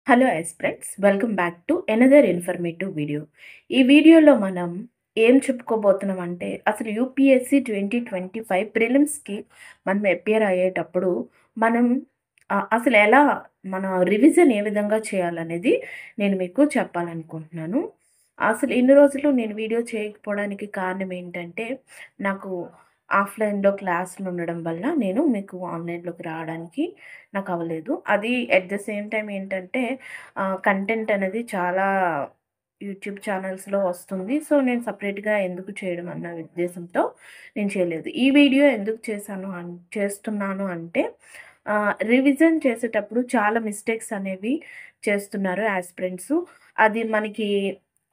Hello aspirants welcome back to another informative video. ఈ వీడియోలో మనం ఏం చెప్పుకోబోతున్నాం అంటే అసలు యూపీఎస్సి 2025 ప్రిలిమ్స్కి మనం అపియర్ అయ్యేటప్పుడు మనం అసలు ఎలా మన రివిజన్ ఏ విధంగా చేయాలనేది నేను మీకు చెప్పాలనుకుంటున్నాను. అసలు ఇన్ని రోజులు నేను వీడియో చేయకపోవడానికి కారణం ఏంటంటే నాకు ఆఫ్లైన్‌లో క్లాసులు ఉండడం వల్ల నేను మీకు ఆన్‌లైన్‌లోకి రావడానికి నాకు అవ్వలేదు. అది అట్ ద సేమ్ టైమ్ ఏంటంటే కంటెంట్ అనేది చాలా యూట్యూబ్ ఛానల్స్‌లో వస్తుంది. సో, నేను సెపరేట్‌గా ఎందుకు చేయడం అన్న ఉద్దేశంతో నేను చేయలేదు. ఈ వీడియో ఎందుకు చేస్తున్నాను అంటే రివిజన్ చేసేటప్పుడు చాలా మిస్టేక్స్ అనేవి చేస్తున్నారు యాస్పిరెంట్సు. అది మనకి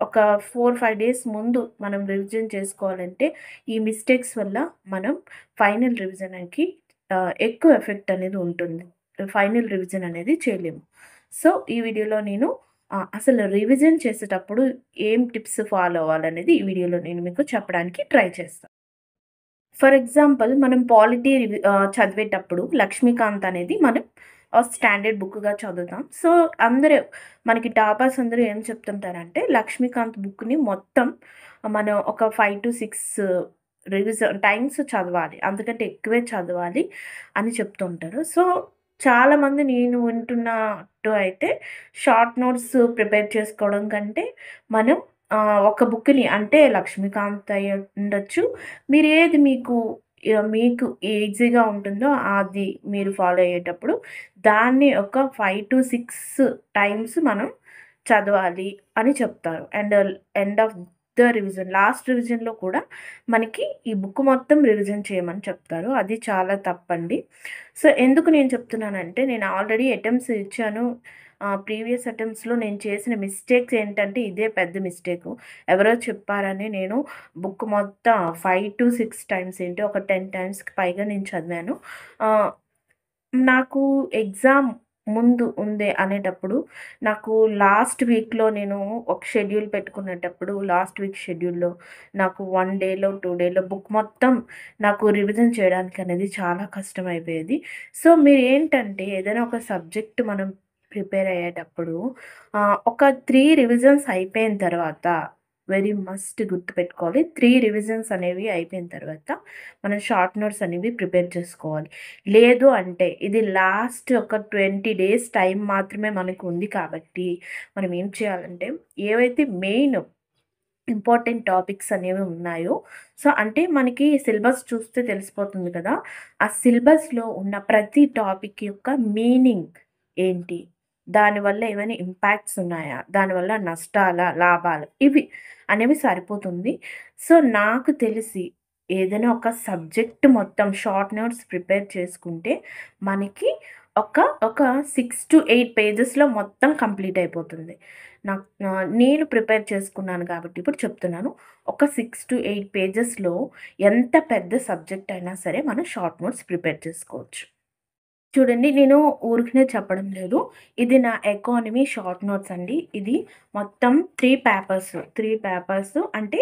ఒక 4, 5 డేస్ ముందు మనం రివిజన్ చేసుకోవాలంటే ఈ మిస్టేక్స్ వల్ల మనం ఫైనల్ రివిజన్‌కి ఎక్కువ ఎఫెక్ట్ అనేది ఉంటుంది. ఫైనల్ రివిజన్ అనేది చేయలేము. సో, ఈ వీడియోలో నేను అసలు రివిజన్ చేసేటప్పుడు ఏం టిప్స్ ఫాలో అవ్వాలనేది ఈ వీడియోలో నేను మీకు చెప్పడానికి ట్రై చేస్తా. ఫర్ ఎగ్జాంపుల్ మనం పాలిటీ చదివేటప్పుడు 'లక్ష్మీకాంత్' అనేది మనం స్టాండర్డ్ బుక్‌గా చదువుతాం. సో, అందరూ మనకి టాపర్స్ అందరూ ఏం చెప్తుంటారంటే 'లక్ష్మీకాంత్' బుక్‌ని మొత్తం మనం ఒక 5-6 టైమ్స్ చదవాలి. అంతకంటే ఎక్కువే చదవాలి అని చెప్తుంటారు. సో, చాలామంది నేను వింటున్నట్టు అయితే షార్ట్ నోట్స్ ప్రిపేర్ చేసుకోవడం కంటే మనం ఒక బుక్‌ని అంటే 'లక్ష్మీకాంత్' అయ్యుండొచ్చు. మీరేది మీకు ఈజీగా ఉంటుందో అది మీరు ఫాలో అయ్యేటప్పుడు దాన్ని ఒక 5-6 టైమ్స్ మనం చదవాలి అని చెప్తారు. And end of the revision last రివిజన్‌లో కూడా మనకి ఈ బుక్ మొత్తం రివిజన్ చేయమని చెప్తారు. అది చాలా తప్పండి. సో, ఎందుకు నేను చెప్తున్నానంటే నేను ఆల్రెడీ అటెంప్ట్స్ ఇచ్చాను. ప్రీవియస్ అటెంప్ట్స్‌లో నేను చేసిన మిస్టేక్స్ ఏంటంటే ఇదే పెద్ద మిస్టేకు. ఎవరో చెప్పారని నేను బుక్ మొత్తం 5-6 టైమ్స్ ఏంటి ఒక 10 టైమ్స్‌కి పైగా నేను చదివాను. ఆహ్, నాకు ఎగ్జామ్ ముందు ఉంది అనేటప్పుడు నాకు లాస్ట్ వీక్‌లో నేను ఒక షెడ్యూల్ పెట్టుకునేటప్పుడు లాస్ట్ వీక్ షెడ్యూల్‌లో నాకు 1 డేలో, 2 డేలో బుక్ మొత్తం నాకు రివిజన్ చేయడానికి అనేది చాలా కష్టమైపోయేది. సో, మీరేంటంటే ఏదైనా ఒక సబ్జెక్ట్ మనం ప్రిపేర్ అయ్యేటప్పుడు ఒక 3 రివిజన్స్ అయిపోయిన తర్వాత వెరీ మస్ట్ గుర్తుపెట్టుకోవాలి. 3 రివిజన్స్ అనేవి అయిపోయిన తర్వాత మనం షార్ట్ నోట్స్ అనేవి ప్రిపేర్ చేసుకోవాలి. లేదు అంటే ఇది లాస్ట్ ఒక 20 డేస్ టైం మాత్రమే మనకు ఉంది కాబట్టి మనం ఏం చేయాలంటే ఏవైతే మెయిన్ ఇంపార్టెంట్ టాపిక్స్ అనేవి ఉన్నాయో సో, అంటే మనకి సిలబస్ చూస్తే తెలిసిపోతుంది కదా! ఆ సిలబస్‌లో ఉన్న ప్రతి టాపిక్ యొక్క మీనింగ్ ఏంటి? దానివల్ల ఏమైనా ఇంపాక్ట్స్ ఉన్నాయా? దానివల్ల నష్టాలా? లాభాలు? ఇవి అనేవి సరిపోతుంది. సో, నాకు తెలిసి ఏదైనా ఒక సబ్జెక్ట్ మొత్తం షార్ట్ నోట్స్ ప్రిపేర్ చేసుకుంటే మనకి ఒక ఒక 6-8 పేజెస్‌లో మొత్తం కంప్లీట్ అయిపోతుంది. నేను ప్రిపేర్ చేసుకున్నాను కాబట్టి ఇప్పుడు చెప్తున్నాను. ఒక 6-8 పేజెస్‌లో ఎంత పెద్ద సబ్జెక్ట్ అయినా సరే మనం షార్ట్ నోట్స్ ప్రిపేర్ చేసుకోవచ్చు. చూడండి నేను ఊరికనే చెప్పడం లేదు. ఇది నా ఎకానమీ షార్ట్ నోట్స్ అండి. ఇది మొత్తం 3 పేపర్స్ అంటే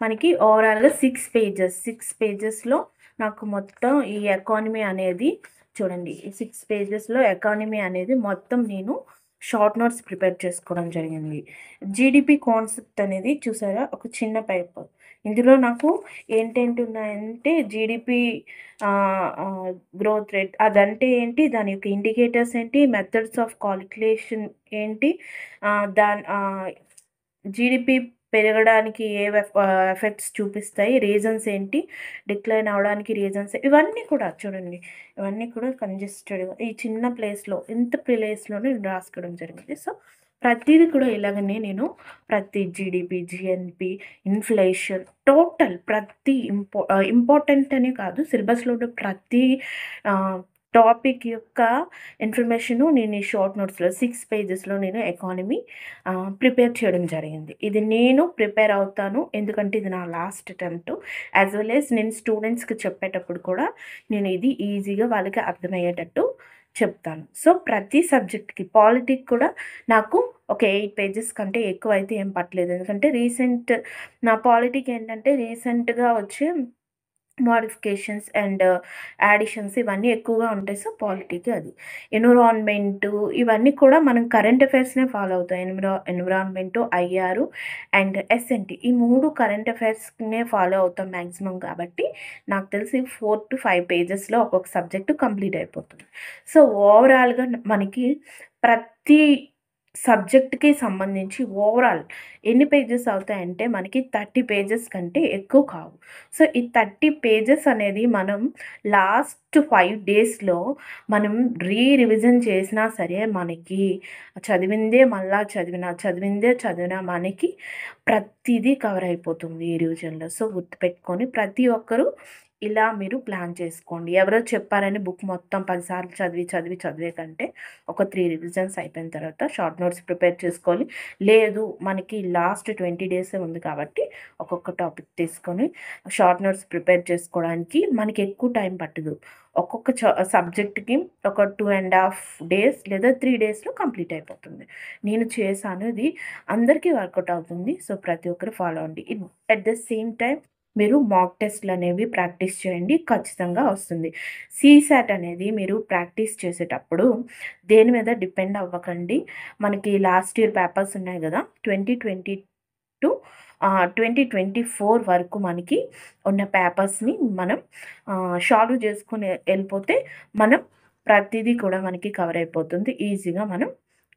మనకి ఓవరాల్‌గా 6 పేజెస్. 6 పేజెస్‌లో నాకు మొత్తం ఈ ఎకానమీ అనేది చూడండి. ఈ 6 పేజెస్‌లో ఎకానమీ అనేది మొత్తం నేను షార్ట్ నోట్స్ ప్రిపేర్ చేసుకోవడం జరిగింది. జీడీపీ కాన్సెప్ట్ అనేది చూసారా ఒక చిన్న పేపర్. ఇందులో నాకు ఏంటేంటి ఉన్నాయంటే జీడీపీ ఆహ్, ఆహ్, గ్రోత్ రేట్ అదంటే ఏంటి? దాని యొక్క ఇండికేటర్స్ ఏంటి? మెథడ్స్ ఆఫ్ కాలిక్యులేషన్ ఏంటి? జీడీపీ పెరగడానికి ఎఫెక్ట్స్ చూపిస్తాయి? రీజన్స్ ఏంటి? డిక్లైన్ అవ్వడానికి రీజన్స్ ఇవన్నీ కూడా చూడండి. ఇవన్నీ కూడా కంజెస్టెడ్‌గా ఈ చిన్న ప్లేస్‌లో ఇంత ప్లేస్‌లోనే రాసుకోవడం జరిగింది. సో, ప్రతీది కూడా ఇలాగనే నేను ప్రతి జీడీపీ, జీఎన్‌పీ, ఇన్‌ఫ్లేషన్ టోటల్ ప్రతి ఇంపార్టెంట్ అనే కాదు సిలబస్‌లో ఉన్న ప్రతి ఆహ్, టాపిక్ యొక్క ఇన్ఫర్మేషను నేను ఈ షార్ట్ నోట్స్‌లో 6 పేజెస్‌లో నేను ఎకానమీ ప్రిపేర్ చేయడం జరిగింది. ఇది నేను ప్రిపేర్ అవుతాను. ఎందుకంటే ఇది నా last attempt. As well as నేను స్టూడెంట్స్‌కి చెప్పేటప్పుడు కూడా నేను ఇది ఈజీగా వాళ్ళకి అర్థమయ్యేటట్టు చెప్తాను. సో, ప్రతి సబ్జెక్ట్‌కి పాలిటిక్ కూడా నాకు ఒక 8 పేజెస్ కంటే ఎక్కువైతే ఏం పట్టలేదు. ఎందుకంటే నా పాలిటిక్ ఏంటంటే రీసెంట్‌గా వచ్చే మోడిఫికేషన్స్ అండ్ యాడిషన్స్ ఇవన్నీ ఎక్కువగా ఉంటాయి. సో, పాలిటీకి అది. ఎన్విరాన్మెంటు ఇవన్నీ కూడా మనం కరెంట్ అఫైర్స్‌నే ఫాలో అవుతాం. ఎన్విరాన్మెంటు, ఐఆర్ అండ్ ఎస్ఎన్‌టి ఈ 3 కరెంట్ అఫైర్స్‌నే ఫాలో అవుతాం మాక్సిమం కాబట్టి, నాకు తెలిసి 4-5 పేజెస్‌లో ఒక్కొక్క సబ్జెక్ట్ కంప్లీట్ అయిపోతుంది. సో, ఓవరాల్‌గా మనకి ప్రతి సబ్జెక్ట్‌కి సంబంధించి ఓవరాల్ ఎన్ని పేజెస్ అవుతాయంటే మనకి 30 పేజెస్ కంటే ఎక్కువ కావు. సో, ఈ 30 పేజెస్ అనేది మనం లాస్ట్ 5 డేస్‌లో మనం రివిజన్ చేసినా సరే మనకి చదివిందే మళ్ళా చదివినా, చదివిందే చదివినా మనకి ప్రతీదీ కవర్ అయిపోతుంది ఈ రివిజన్‌లో. సో, గుర్తుపెట్టుకొని ప్రతి ఒక్కరు ఇలా మీరు ప్లాన్ చేసుకోండి. ఎవరో చెప్పారని బుక్ మొత్తం 10 సార్లు చదివే కంటే ఒక 3 రివిజన్స్ అయిపోయిన తర్వాత షార్ట్ నోట్స్ ప్రిపేర్ చేసుకోవాలి. లేదు మనకి లాస్ట్ 20 డేసే ఉంది కాబట్టి ఒక్కొక్క టాపిక్ తీసుకొని షార్ట్ నోట్స్ ప్రిపేర్ చేసుకోవడానికి మనకి ఎక్కువ టైం పట్టదు. ఒక్కొక్క సబ్జెక్ట్‌కి ఒక 2½ డేస్ లేదా 3 డేస్‌లో కంప్లీట్ అయిపోతుంది. నేను చేశాను. ఇది అందరికీ వర్కౌట్ అవుతుంది. సో, ప్రతి ఒక్కరు ఫాలో అవ్వండి. అట్ ద సేమ్ టైమ్ మీరు మాక్ టెస్ట్‌లనేవి ప్రాక్టీస్ చేయండి. ఖచ్చితంగా వస్తుంది. సీసాట్ అనేది మీరు ప్రాక్టీస్ చేసేటప్పుడు దేని మీద డిపెండ్ అవ్వకండి. మనకి లాస్ట్ ఇయర్ పేపర్స్ ఉన్నాయి గదా! 2022 2024 వరకు మనకి ఉన్న పేపర్స్‌ని మనం సాల్వ్ చేసుకొని ఎళ్ళిపోతే మనం ప్రతీదీ కూడా మనకి కవర్ అయిపోతుంది. ఈజీగా మనం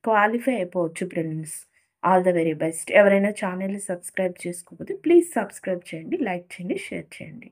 క్వాలిఫై అయిపోవచ్చు prelims. All the very best. ఎవరైనా ఛానెల్‌ని సబ్స్క్రైబ్ చేసుకోకపోతే ప్లీజ్ సబ్స్క్రైబ్ చేయండి, లైక్ చేయండి, షేర్ చేయండి.